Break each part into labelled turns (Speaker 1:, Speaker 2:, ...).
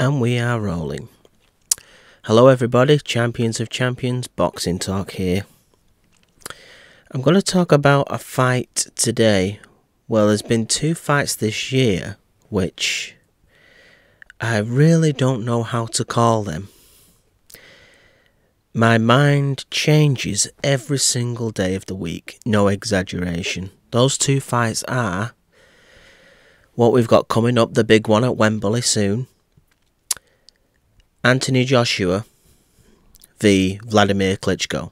Speaker 1: And we are rolling. Hello everybody, Champions of Champions, Boxing Talk here. I'm going to talk about a fight today. Well, there's been two fights this year, which I really don't know how to call them. My mind changes every single day of the week, no exaggeration. Those two fights are what we've got coming up, the big one at Wembley soon. Anthony Joshua v Vladimir Klitschko.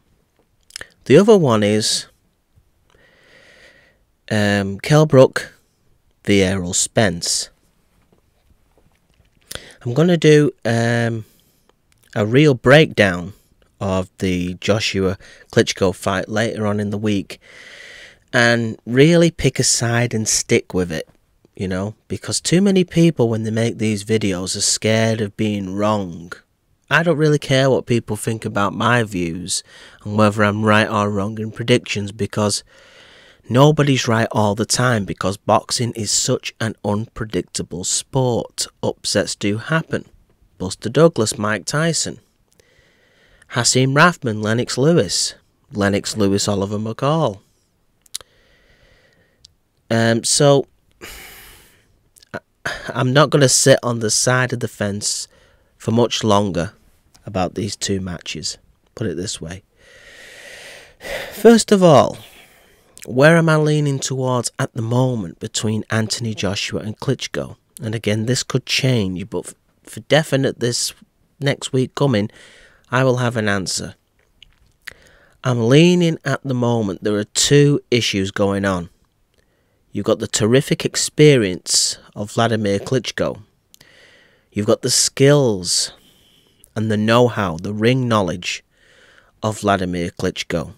Speaker 1: The other one is Kell Brook v Errol Spence. I'm going to do a real breakdown of the Joshua Klitschko fight later on in the week and really pick a side and stick with it. You know, because too many people when they make these videos are scared of being wrong. I don't really care what people think about my views and whether I'm right or wrong in predictions, because nobody's right all the time, because boxing is such an unpredictable sport. Upsets do happen. Buster Douglas, Mike Tyson, Hasim Rahman, Lennox Lewis, Oliver McCall. So I'm not going to sit on the side of the fence for much longer about these two matches. Put it this way. First of all, where am I leaning towards at the moment between Anthony Joshua and Klitschko? And again, this could change, but for definite this next week coming, I will have an answer. I'm leaning at the moment. There are two issues going on. You've got the terrific experience of Vladimir Klitschko. You've got the skills and the know-how, the ring knowledge of Vladimir Klitschko.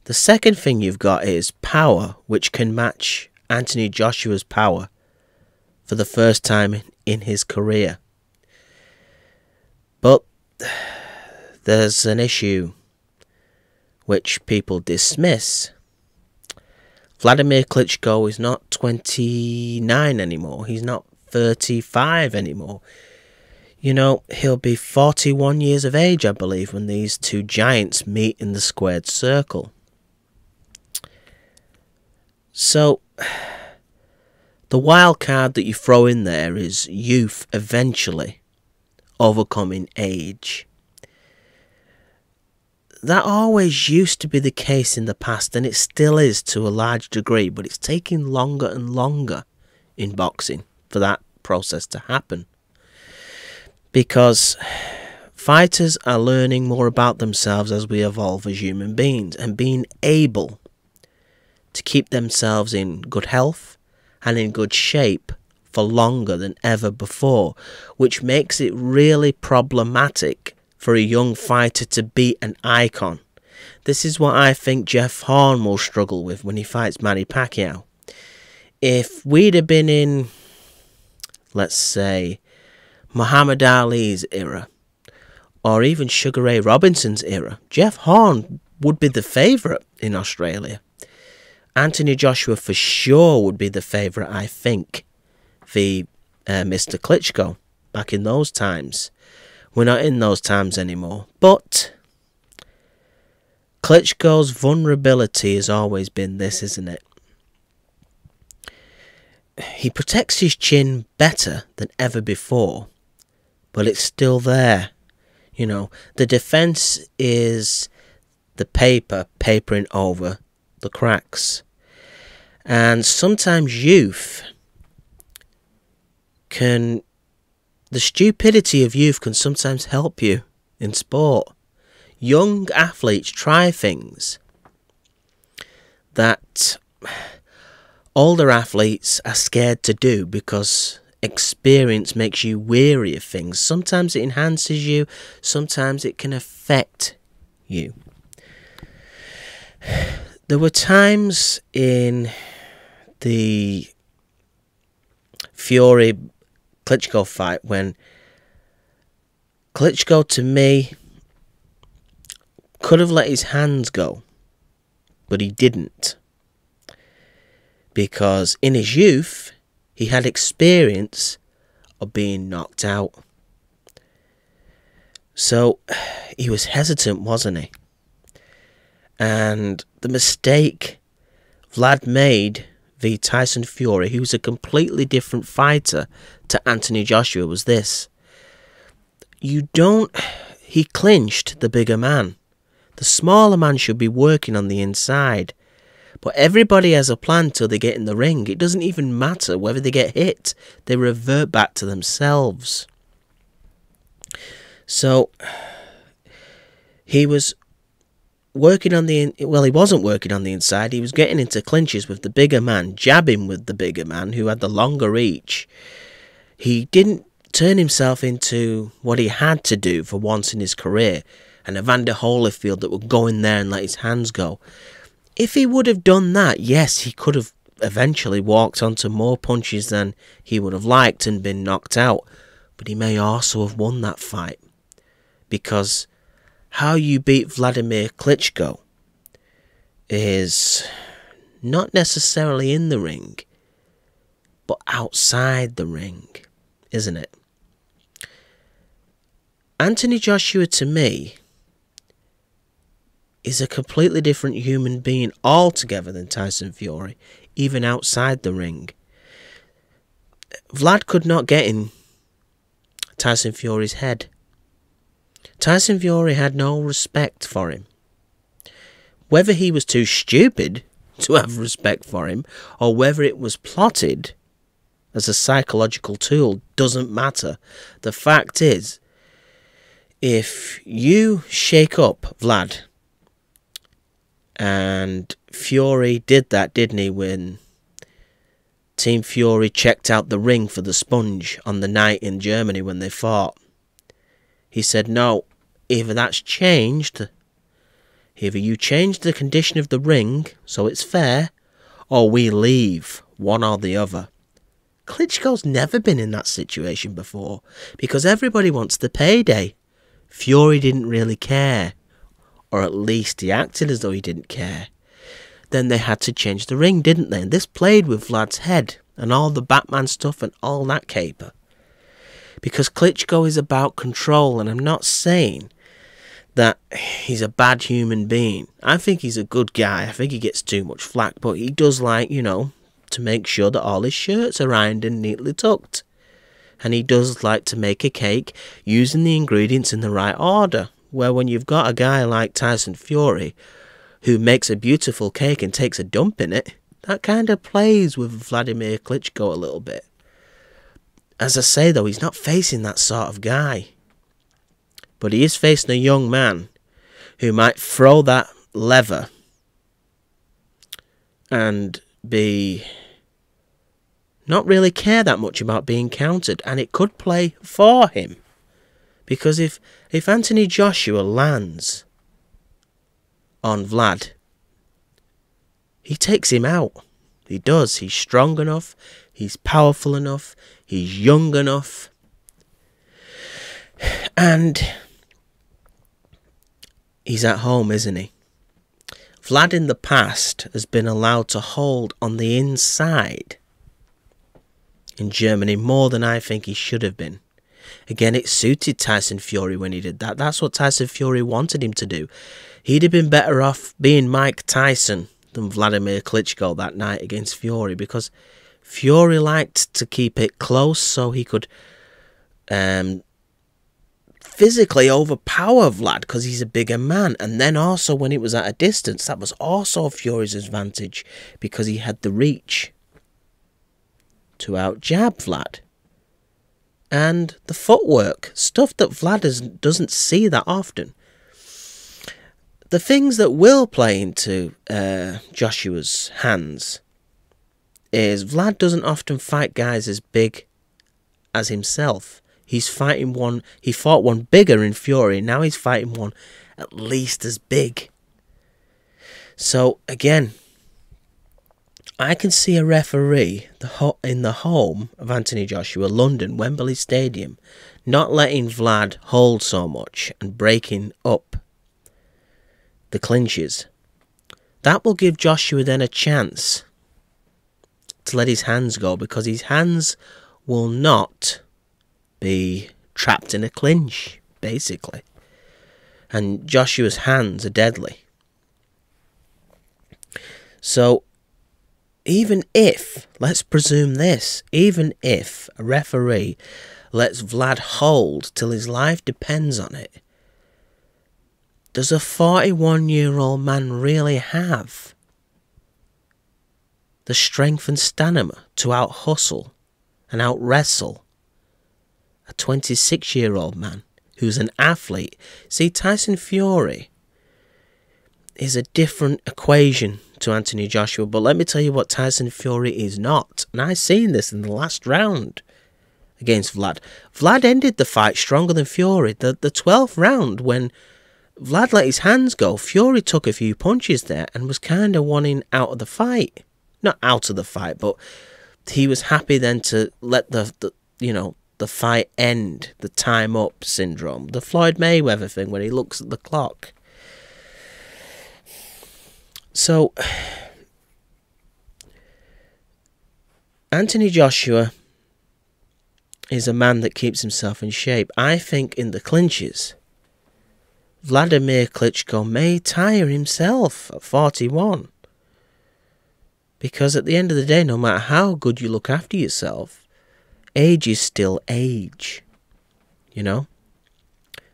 Speaker 1: The second thing you've got is power, which can match Anthony Joshua's power for the first time in his career. But there's an issue which people dismiss. Vladimir Klitschko is not 29 anymore. He's not 35 anymore. You know, he'll be 41 years of age, I believe, when these two giants meet in the squared circle. So, the wild card that you throw in there is youth eventually overcoming age. That always used to be the case in the past, and it still is to a large degree, but it's taking longer and longer in boxing for that process to happen. Because fighters are learning more about themselves as we evolve as human beings, and being able to keep themselves in good health and in good shape for longer than ever before, which makes it really problematic for a young fighter to be an icon. This is what I think Jeff Horn will struggle with when he fights Manny Pacquiao. If we'd have been in, let's say, Muhammad Ali's era, or even Sugar Ray Robinson's era, Jeff Horn would be the favourite in Australia. Anthony Joshua for sure would be the favourite, I think, for Mr. Klitschko back in those times. We're not in those times anymore. But Klitschko's vulnerability has always been this, isn't it? He protects his chin better than ever before, but it's still there. You know, the defense is the papering over the cracks. And sometimes youth can... The stupidity of youth can sometimes help you in sport. Young athletes try things that older athletes are scared to do because experience makes you weary of things. Sometimes it enhances you, sometimes it can affect you. There were times in the Fury Klitschko fight when Klitschko, to me, could have let his hands go, but he didn't. Because in his youth, he had experience of being knocked out. So he was hesitant, wasn't he? And the mistake Vlad made v Tyson Fury, who's a completely different fighter to Anthony Joshua, was this. He clinched the bigger man. The smaller man should be working on the inside. But everybody has a plan till they get in the ring. It doesn't even matter whether they get hit. They revert back to themselves. So he was working on he wasn't working on the inside. He was getting into clinches with the bigger man, jabbing with the bigger man who had the longer reach. He didn't turn himself into what he had to do for once in his career, an Evander Holyfield that would go in there and let his hands go. If he would have done that, yes, he could have eventually walked onto more punches than he would have liked and been knocked out. But he may also have won that fight. Because how you beat Vladimir Klitschko is not necessarily in the ring, but outside the ring, isn't it? Anthony Joshua, to me, is a completely different human being altogether than Tyson Fury, even outside the ring. Vlad could not get in Tyson Fury's head. Tyson Fury had no respect for him. Whether he was too stupid to have respect for him, or whether it was plotted as a psychological tool, doesn't matter. The fact is, if you shake up Vlad, and Fury did that, didn't he, when Team Fury checked out the ring for the sponge on the night in Germany when they fought. He said, no, either that's changed, either you change the condition of the ring so it's fair, or we leave, one or the other. Klitschko's never been in that situation before, because everybody wants the payday. Fury didn't really care. Or at least he acted as though he didn't care. Then they had to change the ring, didn't they? And this played with Vlad's head and all the Batman stuff and all that caper. Because Klitschko is about control, and I'm not saying that he's a bad human being. I think he's a good guy. I think he gets too much flack, but he does like, to make sure that all his shirts are ironed and neatly tucked. And he does like to make a cake using the ingredients in the right order. Where when you've got a guy like Tyson Fury who makes a beautiful cake and takes a dump in it, that kind of plays with Vladimir Klitschko a little bit. As I say though, he's not facing that sort of guy. But he is facing a young man who might throw that lever and not really care that much about being countered, and it could play for him. Because if Anthony Joshua lands on Vlad, he takes him out. He does. He's strong enough. He's powerful enough. He's young enough. And he's at home, isn't he? Vlad in the past has been allowed to hold on the inside in Germany more than I think he should have been. Again, it suited Tyson Fury when he did that. That's what Tyson Fury wanted him to do. He'd have been better off being Mike Tyson than Vladimir Klitschko that night against Fury, because Fury liked to keep it close so he could physically overpower Vlad because he's a bigger man. And then also when it was at a distance, that was also Fury's advantage because he had the reach to out-jab Vlad. And the footwork, stuff that Vlad doesn't see that often. The things that will play into Joshua's hands is Vlad doesn't often fight guys as big as himself. He fought one bigger in Fury, now he's fighting one at least as big. So again, I can see a referee in the home of Anthony Joshua, London, Wembley Stadium, not letting Vlad hold so much and breaking up the clinches. That will give Joshua then a chance to let his hands go, because his hands will not be trapped in a clinch, basically. And Joshua's hands are deadly. So, even if, let's presume this, even if a referee lets Vlad hold till his life depends on it, does a 41-year-old man really have the strength and stamina to out-hustle and out-wrestle a 26-year-old man who's an athlete? See, Tyson Fury is a different equation to Anthony Joshua, but let me tell you what Tyson Fury is not. And I seen this in the last round against Vlad. Vlad ended the fight stronger than Fury. The 12th round, when Vlad let his hands go, Fury took a few punches there and was kind of wanting out of the fight. Not out of the fight, but he was happy then to let the fight end, the time up syndrome, the Floyd Mayweather thing where he looks at the clock. So, Anthony Joshua is a man that keeps himself in shape. I think in the clinches, Vladimir Klitschko may tire himself at 41. Because at the end of the day, no matter how good you look after yourself, age is still age. You know?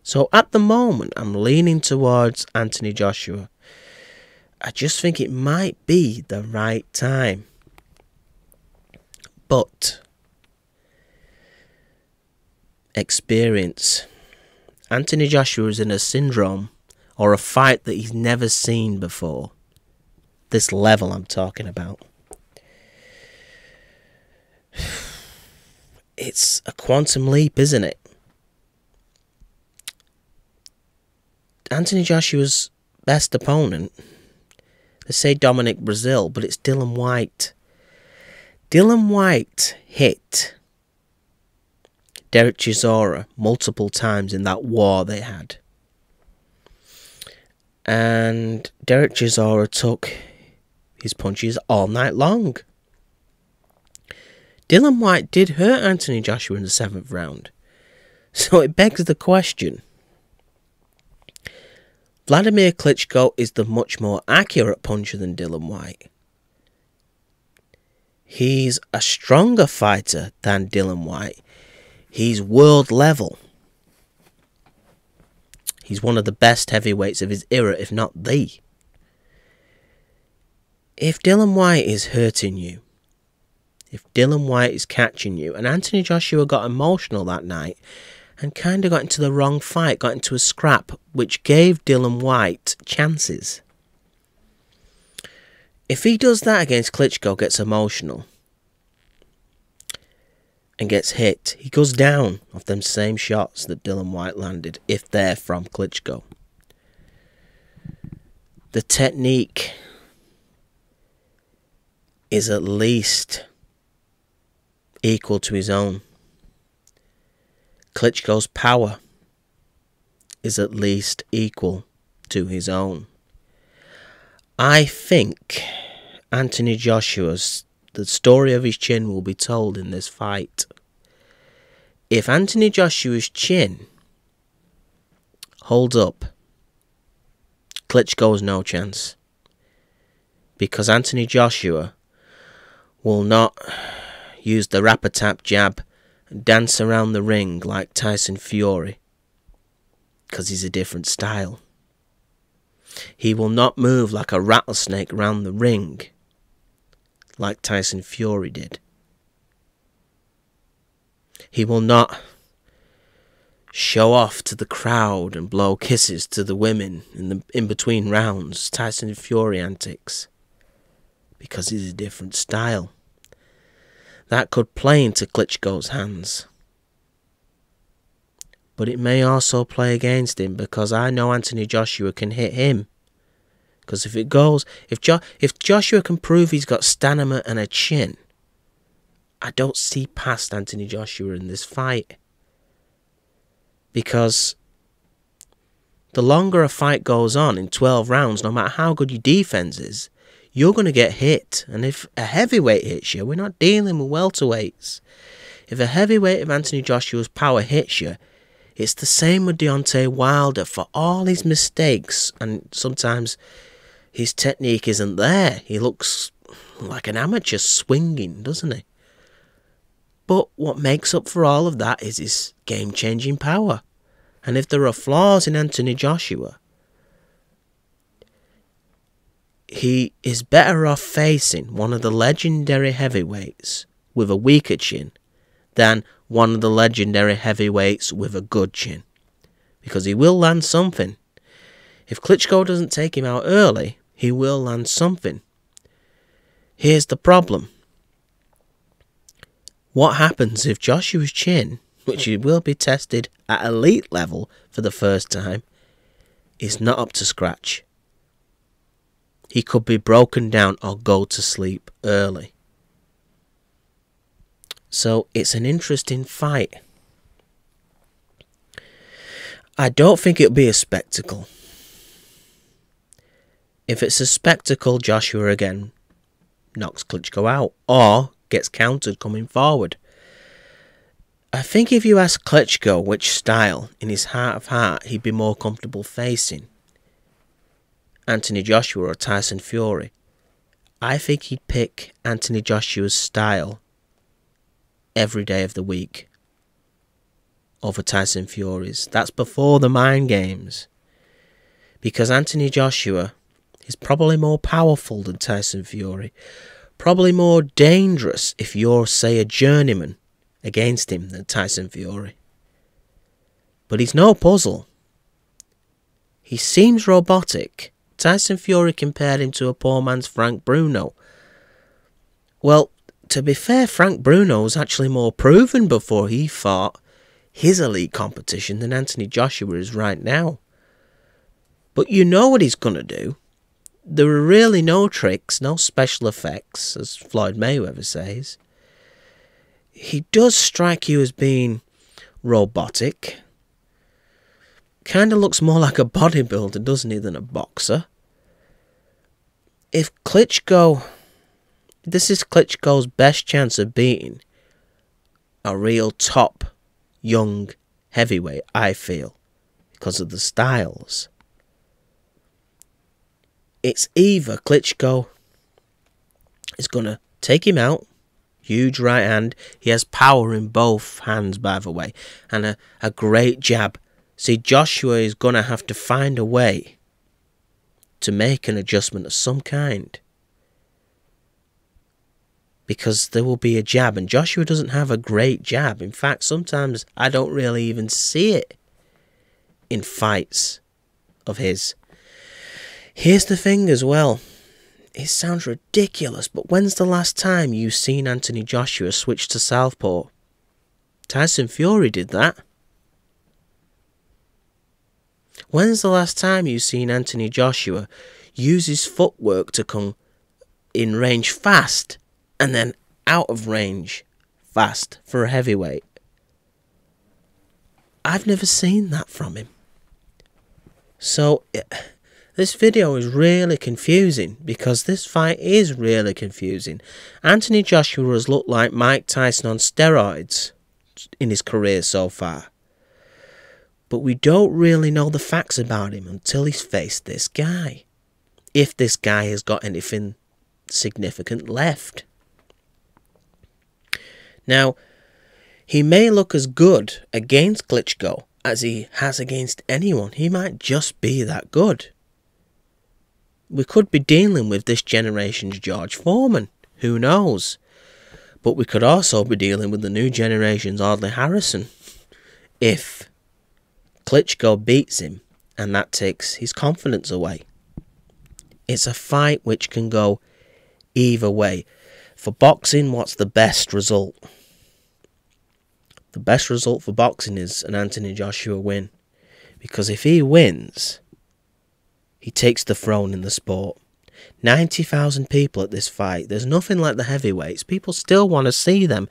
Speaker 1: So at the moment, I'm leaning towards Anthony Joshua. I just think it might be the right time. But experience. Anthony Joshua is in a syndrome or a fight that he's never seen before. This level I'm talking about. It's a quantum leap, isn't it? Anthony Joshua's best opponent, they say Dominic Brazil, but it's Dylan White. Dylan White hit Derek Chisora multiple times in that war they had. And Derek Chisora took his punches all night long. Dylan White did hurt Anthony Joshua in the 7th round. So it begs the question. Vladimir Klitschko is the much more accurate puncher than Dylan White. He's a stronger fighter than Dylan White. He's world level. He's one of the best heavyweights of his era, if not the. If Dylan White is hurting you, if Dylan White is catching you, and Anthony Joshua got emotional that night and kind of got into the wrong fight, got into a scrap, which gave Dylan White chances. If he does that against Klitschko, gets emotional, and gets hit, he goes down off them same shots that Dylan White landed, if they're from Klitschko. The technique is at least equal to his own. Klitschko's power is at least equal to his own. I think Anthony Joshua's, the story of his chin will be told in this fight. If Anthony Joshua's chin holds up, Klitschko has no chance. Because Anthony Joshua will not use the rapper-tap jab and dance around the ring like Tyson Fury. Because he's a different style. He will not move like a rattlesnake around the ring like Tyson Fury did. He will not show off to the crowd and blow kisses to the women in between rounds, Tyson Fury antics, because he's a different style. That could play into Klitschko's hands. But it may also play against him, because I know Anthony Joshua can hit him. Because if Joshua can prove he's got stamina and a chin, I don't see past Anthony Joshua in this fight. Because the longer a fight goes on in 12 rounds, no matter how good your defense is, you're going to get hit. And if a heavyweight hits you, we're not dealing with welterweights. If a heavyweight of Anthony Joshua's power hits you, it's the same with Deontay Wilder. For all his mistakes, and sometimes his technique isn't there, he looks like an amateur swinging, doesn't he? But what makes up for all of that is his game-changing power. And if there are flaws in Anthony Joshua, he is better off facing one of the legendary heavyweights with a weaker chin than one of the legendary heavyweights with a good chin. Because he will land something. If Klitschko doesn't take him out early, he will land something. Here's the problem. What happens if Joshua's chin, which he will be tested at elite level for the first time, is not up to scratch? He could be broken down or go to sleep early. So it's an interesting fight. I don't think it'll be a spectacle. If it's a spectacle, Joshua again knocks Klitschko out or gets countered coming forward. I think if you ask Klitschko which style, in his heart of heart, he'd be more comfortable facing, Anthony Joshua or Tyson Fury, I think he'd pick Anthony Joshua's style every day of the week over Tyson Fury's. That's before the mind games. Because Anthony Joshua is probably more powerful than Tyson Fury. Probably more dangerous if you're, say, a journeyman against him than Tyson Fury. But he's no puzzle. He seems robotic. Tyson Fury compared him to a poor man's Frank Bruno. Well, to be fair, Frank Bruno was actually more proven before he fought his elite competition than Anthony Joshua is right now. But you know what he's going to do. There are really no tricks, no special effects, as Floyd Mayweather says. He does strike you as being robotic. Kind of looks more like a bodybuilder, doesn't he, than a boxer. If Klitschko... This is Klitschko's best chance of beating a real top young heavyweight, I feel, because of the styles. It's either Klitschko is going to take him out, huge right hand. He has power in both hands, by the way, and a great jab. See, Joshua is going to have to find a way to make an adjustment of some kind. Because there will be a jab, and Joshua doesn't have a great jab. In fact, sometimes I don't really even see it in fights of his. Here's the thing as well. It sounds ridiculous, but when's the last time you've seen Anthony Joshua switch to southpaw? Tyson Fury did that. When's the last time you've seen Anthony Joshua use his footwork to come in range fast and then out of range fast for a heavyweight? I've never seen that from him. So this video is really confusing because this fight is really confusing. Anthony Joshua has looked like Mike Tyson on steroids in his career so far. But we don't really know the facts about him until he's faced this guy. If this guy has got anything significant left. Now, he may look as good against Klitschko as he has against anyone. He might just be that good. We could be dealing with this generation's George Foreman. Who knows? But we could also be dealing with the new generation's Audley Harrison. If Klitschko beats him and that takes his confidence away. It's a fight which can go either way. For boxing, what's the best result? The best result for boxing is an Anthony Joshua win. Because if he wins, he takes the throne in the sport. 90,000 people at this fight. There's nothing like the heavyweights. People still want to see them.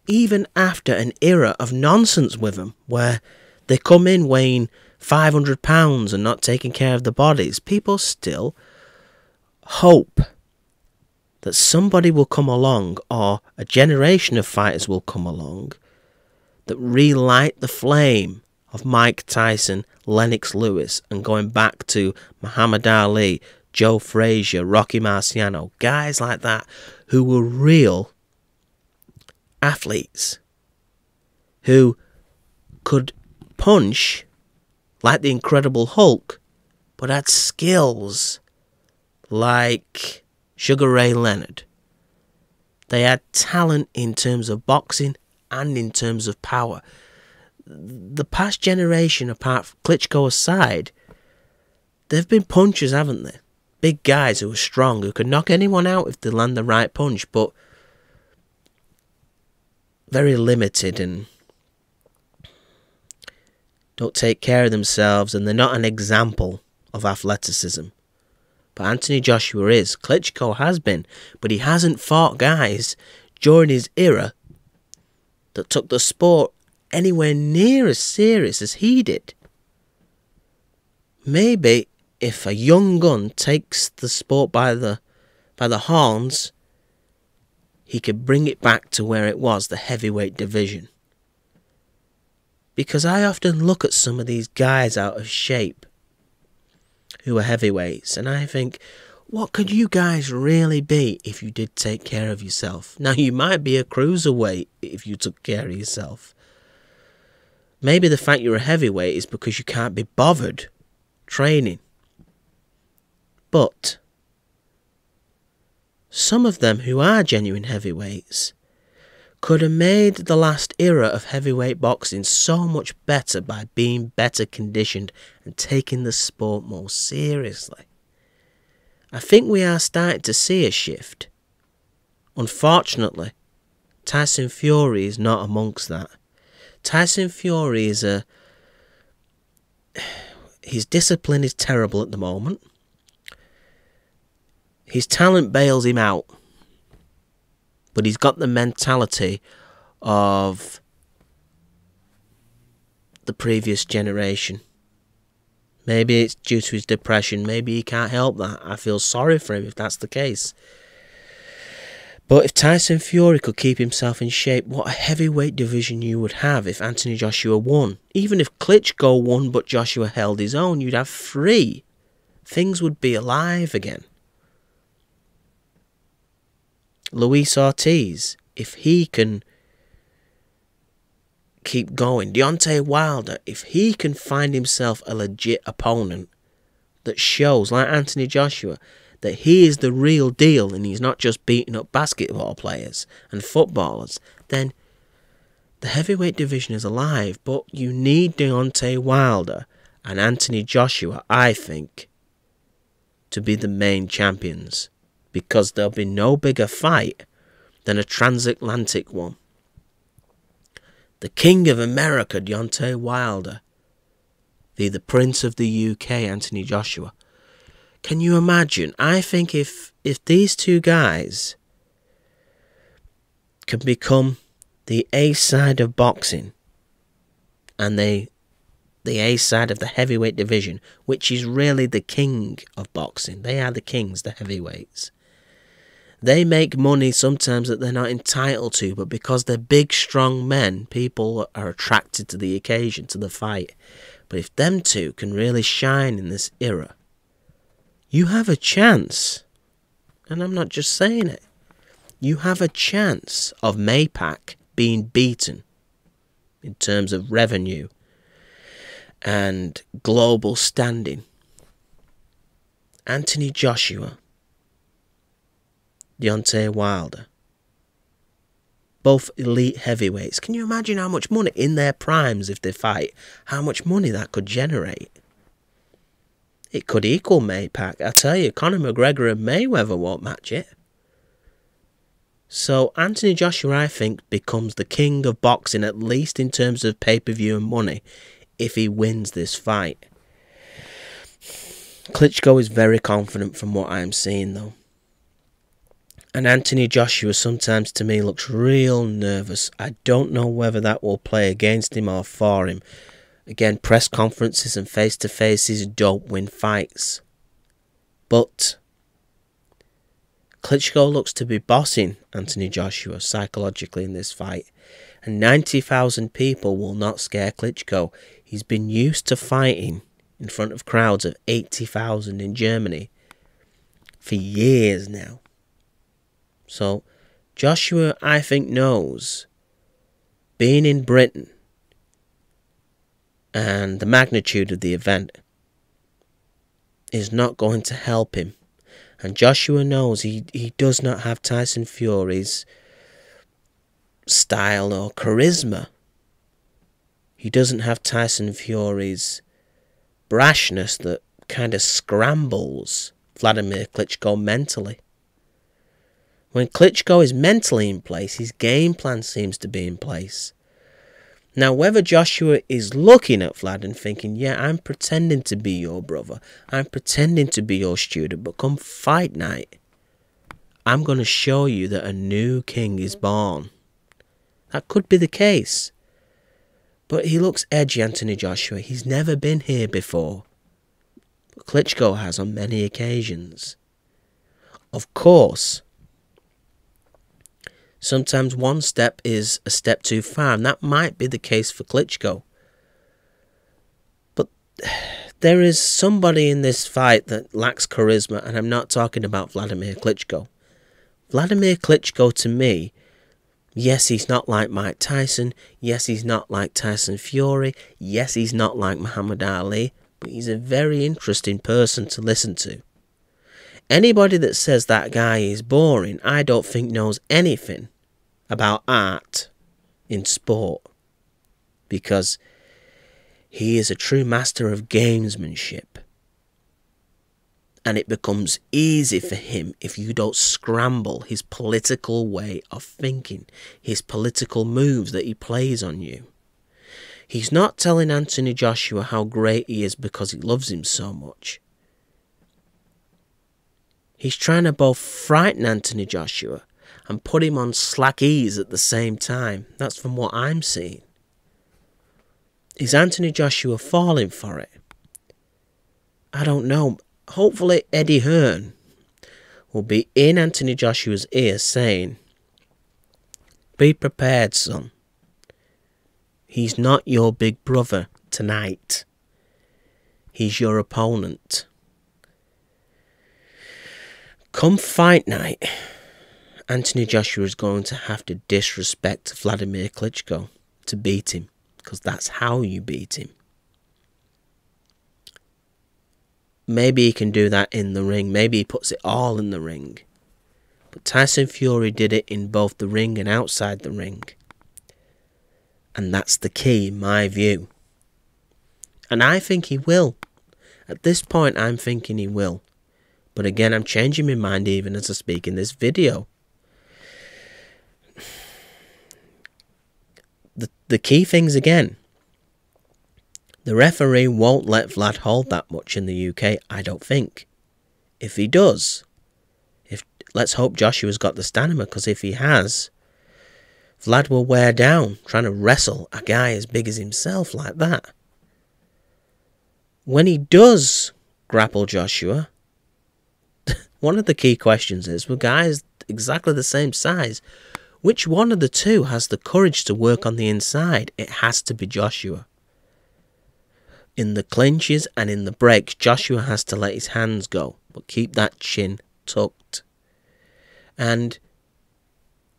Speaker 1: Even after an era of nonsense with them, where they come in weighing 500 pounds and not taking care of the bodies, people still hope that somebody will come along, or a generation of fighters will come along, that relight the flame of Mike Tyson, Lennox Lewis, and going back to Muhammad Ali, Joe Frazier, Rocky Marciano, guys like that who were real athletes, who could punch like the Incredible Hulk, but had skills like Sugar Ray Leonard. They had talent in terms of boxing and in terms of power. The past generation, apart from Klitschko aside, they've been punchers, haven't they? Big guys who are strong, who can knock anyone out if they land the right punch, but very limited and don't take care of themselves, and they're not an example of athleticism. But Anthony Joshua is. Klitschko has been, but he hasn't fought guys during his era that took the sport anywhere near as serious as he did. Maybe if a young gun takes the sport by the horns, he could bring it back to where it was, the heavyweight division. Because I often look at some of these guys out of shape who are heavyweights, and I think, what could you guys really be if you did take care of yourself? Now, you might be a cruiserweight if you took care of yourself. Maybe the fact you're a heavyweight is because you can't be bothered training. But some of them who are genuine heavyweights could have made the last era of heavyweight boxing so much better by being better conditioned and taking the sport more seriously. I think we are starting to see a shift. Unfortunately, Tyson Fury is not amongst that. Tyson Fury is his discipline is terrible at the moment. His talent bails him out. But he's got the mentality of the previous generation. Maybe it's due to his depression. Maybe he can't help that. I feel sorry for him if that's the case. But if Tyson Fury could keep himself in shape, what a heavyweight division you would have if Anthony Joshua won. Even if Klitschko won but Joshua held his own, you'd have three. Things would be alive again. Luis Ortiz, if he can keep going. Deontay Wilder, if he can find himself a legit opponent that shows, like Anthony Joshua, that he is the real deal and he's not just beating up basketball players and footballers, then the heavyweight division is alive. But you need Deontay Wilder and Anthony Joshua, I think, to be the main champions. Because there'll be no bigger fight than a transatlantic one. The King of America, Deontay Wilder, the Prince of the UK, Anthony Joshua. Can you imagine? I think if these two guys can become the A side of boxing and the A side of the heavyweight division, which is really the king of boxing. They are the kings, the heavyweights. They make money sometimes that they're not entitled to, but because they're big, strong men, people are attracted to the occasion, to the fight. But if them two can really shine in this era, you have a chance. And I'm not just saying it. You have a chance of Maypac being beaten in terms of revenue and global standing. Anthony Joshua, Deontay Wilder, both elite heavyweights. Can you imagine how much money in their primes, if they fight, how much money that could generate? It could equal Maypac. I tell you, Conor McGregor and Mayweather won't match it. So Anthony Joshua, I think, becomes the king of boxing, at least in terms of pay-per-view and money, if he wins this fight. Klitschko is very confident from what I'm seeing, though. And Anthony Joshua sometimes to me looks real nervous. I don't know whether that will play against him or for him. Again, press conferences and face-to-faces don't win fights. But Klitschko looks to be bossing Anthony Joshua psychologically in this fight. And 90,000 people will not scare Klitschko. He's been used to fighting in front of crowds of 80,000 in Germany for years now. So Joshua, I think, knows being in Britain and the magnitude of the event is not going to help him. And Joshua knows he does not have Tyson Fury's style or charisma. He doesn't have Tyson Fury's brashness that kind of scrambles Vladimir Klitschko mentally. When Klitschko is mentally in place, his game plan seems to be in place. Now, whether Joshua is looking at Vlad and thinking, yeah, I'm pretending to be your brother, I'm pretending to be your student, but come fight night, I'm going to show you that a new king is born. That could be the case. But he looks edgy, Anthony Joshua. He's never been here before. But Klitschko has on many occasions. Of course, sometimes one step is a step too far, and that might be the case for Klitschko. But there is somebody in this fight that lacks charisma, and I'm not talking about Vladimir Klitschko. Vladimir Klitschko, to me, yes, he's not like Mike Tyson. Yes, he's not like Tyson Fury. Yes, he's not like Muhammad Ali. But he's a very interesting person to listen to. Anybody that says that guy is boring, I don't think knows anything about art in sport. Because he is a true master of gamesmanship. And it becomes easy for him if you don't scramble his political way of thinking, his political moves that he plays on you. He's not telling Anthony Joshua how great he is because he loves him so much. He's trying to both frighten Anthony Joshua and put him on slack ease at the same time. That's from what I'm seeing. Is Anthony Joshua falling for it? I don't know. Hopefully Eddie Hearn will be in Anthony Joshua's ear saying, be prepared, son. He's not your big brother tonight. He's your opponent. Come fight night, Anthony Joshua is going to have to disrespect Vladimir Klitschko to beat him, because that's how you beat him. Maybe he can do that in the ring. Maybe he puts it all in the ring. But Tyson Fury did it in both the ring and outside the ring. And that's the key, in my view. And I think he will. At this point, I'm thinking he will. But again, I'm changing my mind even as I speak in this video. The key things again. The referee won't let Vlad hold that much in the UK, I don't think. If he does, let's hope Joshua's got the stamina, because if he has, Vlad will wear down trying to wrestle a guy as big as himself like that. When he does grapple Joshua, one of the key questions is, with guys exactly the same size, which one of the two has the courage to work on the inside? It has to be Joshua. In the clinches and in the breaks, Joshua has to let his hands go, but keep that chin tucked. And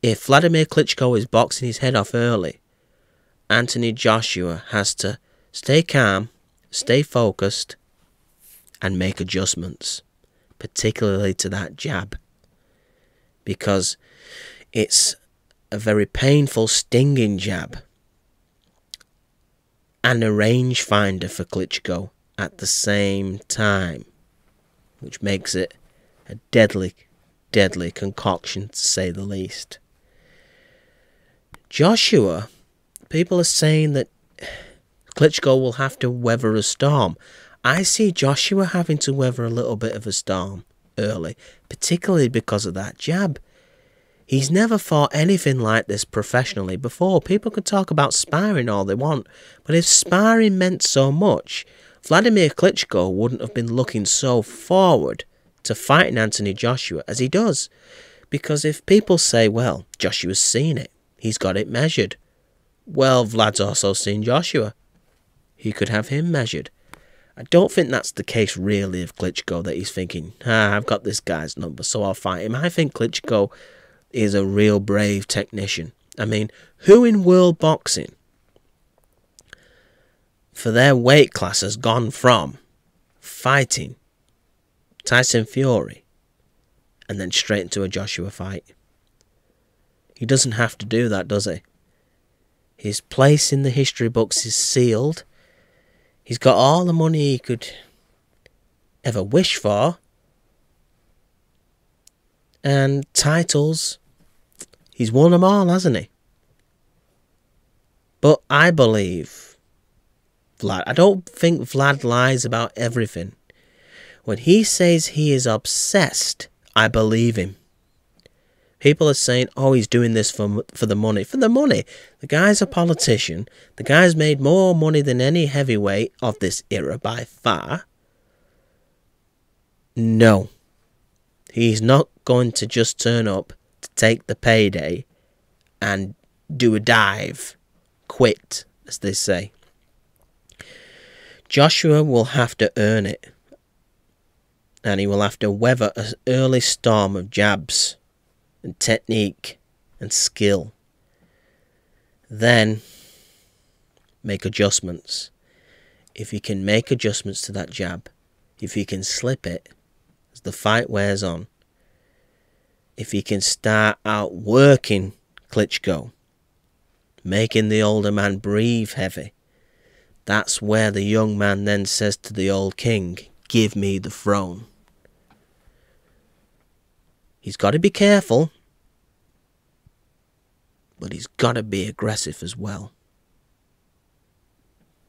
Speaker 1: if Vladimir Klitschko is boxing his head off early, Anthony Joshua has to stay calm, stay focused, and make adjustments, particularly to that jab. Because it's a very painful, stinging jab. And a rangefinder for Klitschko at the same time, which makes it a deadly, deadly concoction, to say the least. Joshua, people are saying that Klitschko will have to weather a storm. I see Joshua having to weather a little bit of a storm early, particularly because of that jab. He's never fought anything like this professionally before. People can talk about sparring all they want, but if sparring meant so much, Vladimir Klitschko wouldn't have been looking so forward to fighting Anthony Joshua as he does. Because if people say, well, Joshua's seen it, he's got it measured. Well, Vlad's also seen Joshua. He could have him measured. I don't think that's the case really of Klitschko, that he's thinking, I've got this guy's number, so I'll fight him. I think Klitschko is a real brave technician. I mean, who in world boxing for their weight class has gone from fighting Tyson Fury and then straight into a Joshua fight? He doesn't have to do that, does he? His place in the history books is sealed. He's got all the money he could ever wish for. And titles, he's won them all, hasn't he? But I believe Vlad. I don't think Vlad lies about everything. When he says he is obsessed, I believe him. People are saying, oh, he's doing this for the money. For the money. The guy's a politician. The guy's made more money than any heavyweight of this era by far. No. He's not going to just turn up to take the payday and do a dive. Quit, as they say. Joshua will have to earn it. And he will have to weather an early storm of jabs and technique and skill. Then make adjustments. If he can make adjustments to that jab, if he can slip it as the fight wears on, if he can start outworking Klitschko, making the older man breathe heavy, that's where the young man then says to the old king, give me the throne. He's got to be careful, but he's got to be aggressive as well.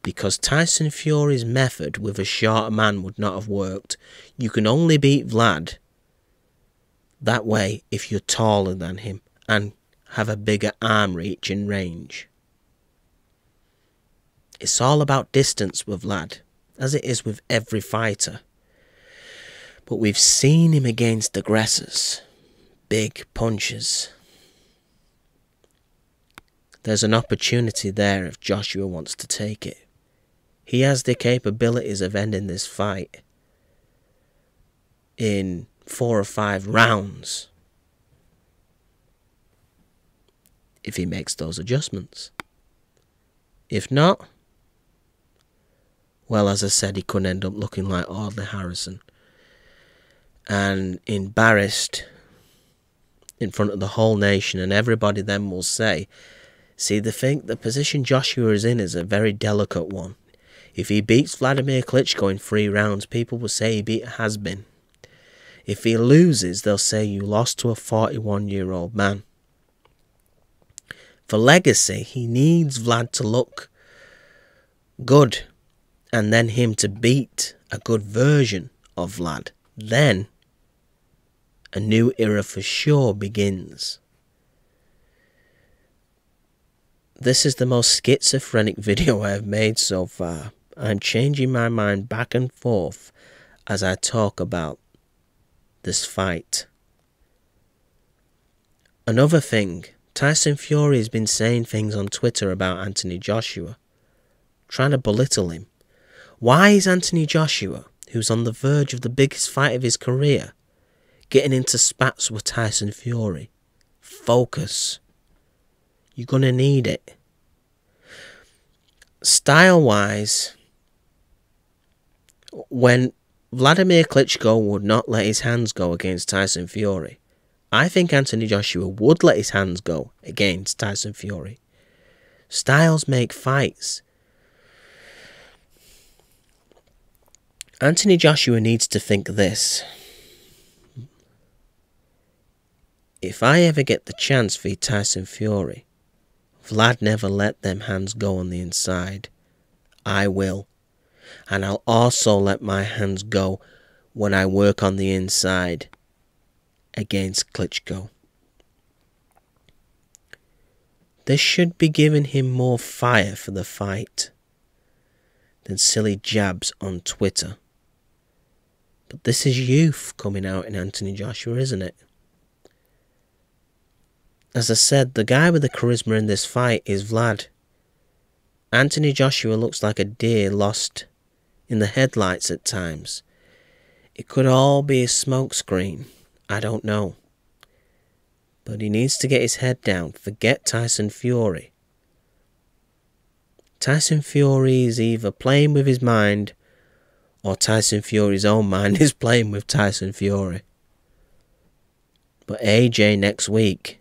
Speaker 1: Because Tyson Fury's method with a shorter man would not have worked. You can only beat Vlad that way if you're taller than him and have a bigger arm reach and range. It's all about distance with Vlad, as it is with every fighter. But we've seen him against aggressors. Big punches. There's an opportunity there if Joshua wants to take it. He has the capabilities of ending this fight in 4 or 5 rounds if he makes those adjustments. If not, well, as I said, he could end up looking like Audley Harrison and embarrassed in front of the whole nation, and everybody then will say, see, the position Joshua is in is a very delicate one. If he beats Vladimir Klitschko in 3 rounds, people will say he beat a has-been. If he loses, they'll say you lost to a 41-year-old man. For legacy, he needs Vlad to look good, and then him to beat a good version of Vlad. Then a new era for sure begins. This is the most schizophrenic video I have made so far. I'm changing my mind back and forth as I talk about this fight. Another thing, Tyson Fury has been saying things on Twitter about Anthony Joshua, trying to belittle him. Why is Anthony Joshua, who's on the verge of the biggest fight of his career, getting into spats with Tyson Fury? Focus. You're going to need it. Style-wise, when Vladimir Klitschko would not let his hands go against Tyson Fury, I think Anthony Joshua would let his hands go against Tyson Fury. Styles make fights. Anthony Joshua needs to think this. If I ever get the chance for Tyson Fury, Vlad never let them hands go on the inside. I will. And I'll also let my hands go when I work on the inside against Klitschko. This should be giving him more fire for the fight than silly jabs on Twitter. But this is youth coming out in Anthony Joshua, isn't it? As I said, the guy with the charisma in this fight is Vlad. Anthony Joshua looks like a deer lost in the headlights at times. It could all be a smokescreen. I don't know. But he needs to get his head down. Forget Tyson Fury. Tyson Fury is either playing with his mind, or Tyson Fury's own mind is playing with Tyson Fury. But AJ next week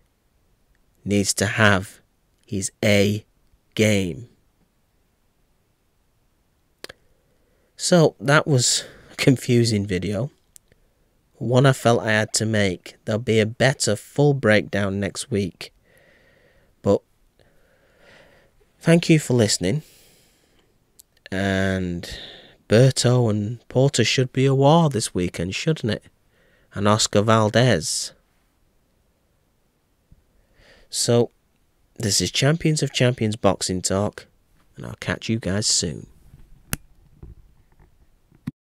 Speaker 1: needs to have his A game. So that was a confusing video. One I felt I had to make. There'll be a better full breakdown next week. But thank you for listening. And Berto and Porter should be a war this weekend, shouldn't it? And Oscar Valdez. So, this is Champions of Champions Boxing Talk, and I'll catch you guys soon.